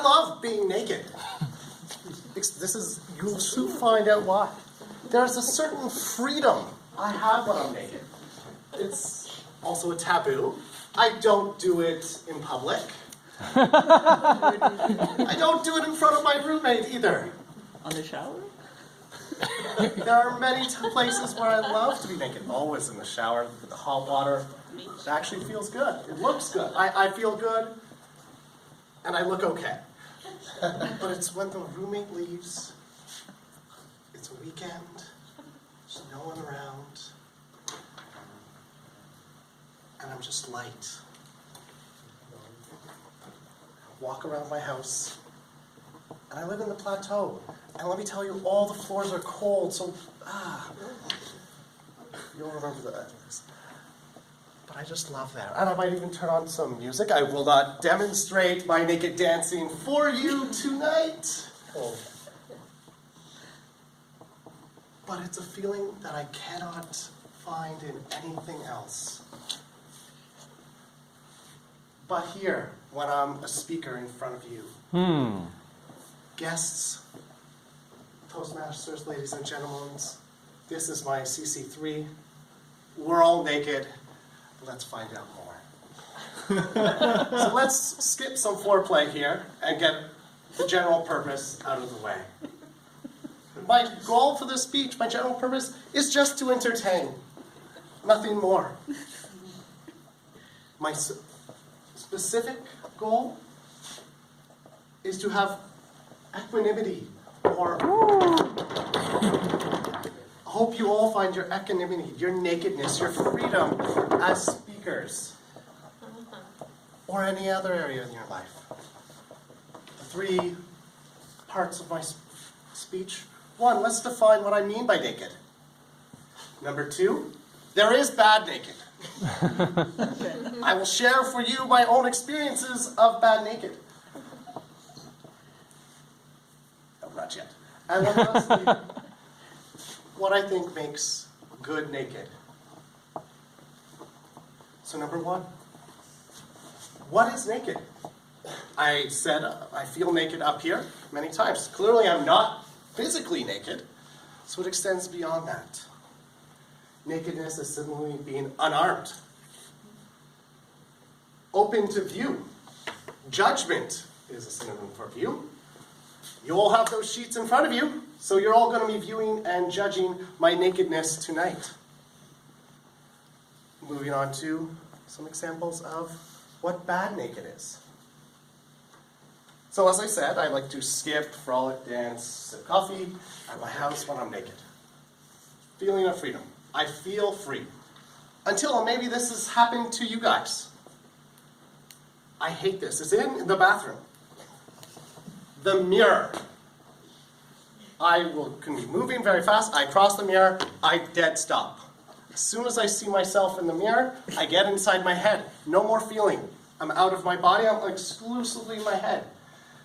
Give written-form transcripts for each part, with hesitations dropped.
love being naked. You'll soon find out why. There's a certain freedom I have when I'm naked. It's also a taboo. I don't do it in public. I don't do it in front of my roommate either. On the shower? There are many places where I love to be naked. Always in the shower with the hot water. It actually feels good. It looks good. I feel good, and I look okay. But it's when the roommate leaves, it's a weekend, there's no one around, and I'm just light. I walk around my house, and I live in the plateau. And let me tell you, all the floors are cold, so, you'll remember that. But I just love that. And I might even turn on some music. I will not demonstrate my naked dancing for you tonight. But it's a feeling that I cannot find in anything else. But here, when I'm a speaker in front of you, guests, Toastmasters, ladies and gentlemen, this is my CC3. We're all naked. Let's find out more. So let's skip some foreplay here and get the general purpose out of the way. My goal for this speech, my general purpose, is just to entertain. Nothing more. My specific goal is to have equanimity, or I hope you all find your equanimity, your nakedness, your freedom as speakers, or any other area in your life. The 3 parts of my speech. 1, let's define what I mean by naked. Number 2, there is bad naked. I will share for you my own experiences of bad naked. No, not yet. And then lastly, what I think makes good naked. So number 1, what is naked? I said I feel naked up here many times. Clearly I'm not physically naked, so it extends beyond that. Nakedness is simply being unarmed. Open to view. Judgment is a synonym for view. You all have those sheets in front of you, so you're all going to be viewing and judging my nakedness tonight. Moving on to some examples of what bad naked is. So as I said, I like to skip, frolic, dance, sip coffee at my house when I'm naked. Feeling of freedom. I feel free. Until maybe this has happened to you guys. I hate this. It's in the bathroom. The mirror. Can be moving very fast. I cross the mirror. I dead stop. As soon as I see myself in the mirror, I get inside my head. No more feeling. I'm out of my body. I'm exclusively in my head.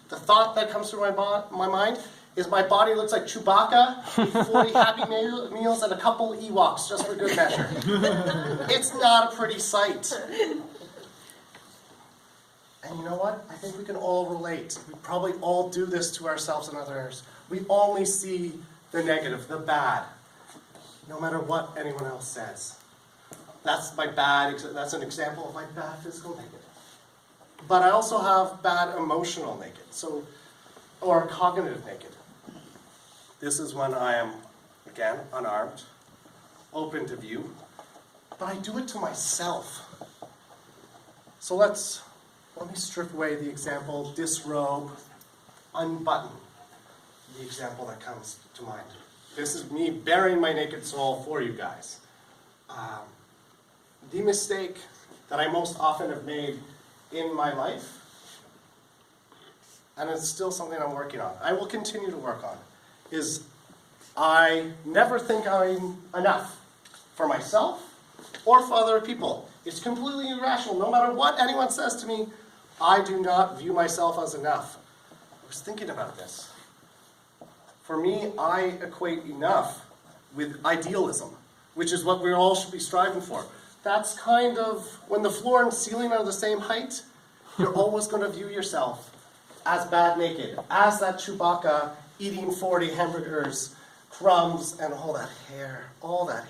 The thought that comes through my mind is my body looks like Chewbacca, 40 Happy Meals, and a couple Ewoks, just for good measure. It's not a pretty sight. And you know what? I think we can all relate. We probably all do this to ourselves and others. We only see the negative, the bad, no matter what anyone else says. That's an example of my bad physical naked. But I also have bad emotional naked, or cognitive naked. This is when I am, again, unarmed, open to view, but I do it to myself. So let me strip away the example, disrobe, unbutton, the example that comes to mind. This is me bearing my naked soul for you guys. The mistake that I most often have made in my life, and it's still something I'm working on, I will continue to work on, is I never think I'm enough for myself or for other people. It's completely irrational. No matter what anyone says to me, I do not view myself as enough. I was thinking about this. For me, I equate enough with idealism, which is what we all should be striving for. That's kind of, when the floor and ceiling are the same height, you're always going to view yourself as bad naked, as that Chewbacca eating 40 hamburgers, crumbs, and all that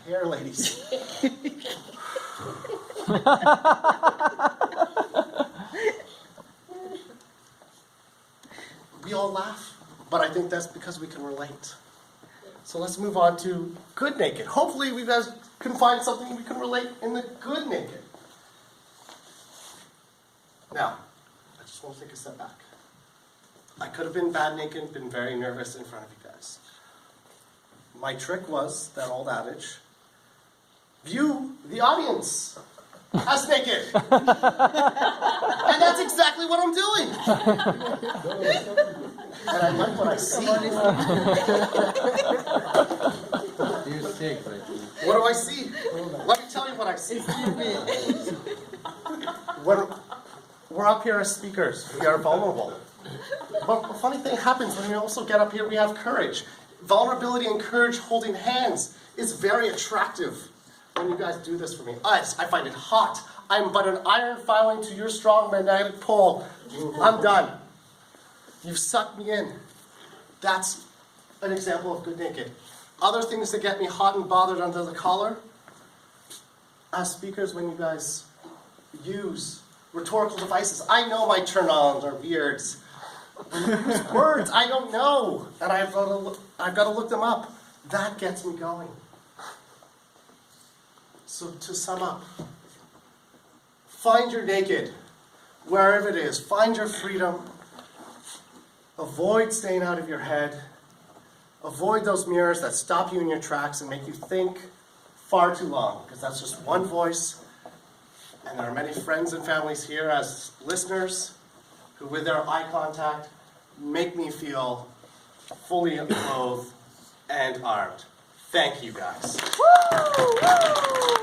hair, ladies. We all laugh, but I think that's because we can relate. So let's move on to good naked. Hopefully we guys can find something we can relate in the good naked. Now, I just want to take a step back. I could have been bad naked, been very nervous in front of you guys. My trick was that old adage, view the audience as naked. And that's exactly what I'm doing. And I like what I see. What do I see? Let me tell you what I see. When we're up here as speakers, we are vulnerable. But a funny thing happens when we also get up here, we have courage. Vulnerability and courage holding hands is very attractive when you guys do this for me. I find it hot. I'm but an iron filing to your strong magnetic pole. I'm done. You've sucked me in. That's an example of good naked. Other things that get me hot and bothered under the collar, as speakers, when you guys use rhetorical devices. I know my turn-ons or beards. When you use words I don't know, and I've got to look them up. That gets me going. So to sum up, find your naked, wherever it is. Find your freedom. Avoid staying out of your head. Avoid those mirrors that stop you in your tracks and make you think far too long, because that's just one voice. And there are many friends and families here as listeners who, with their eye contact, make me feel fully clothed and armed. Thank you, guys. Woo! Woo!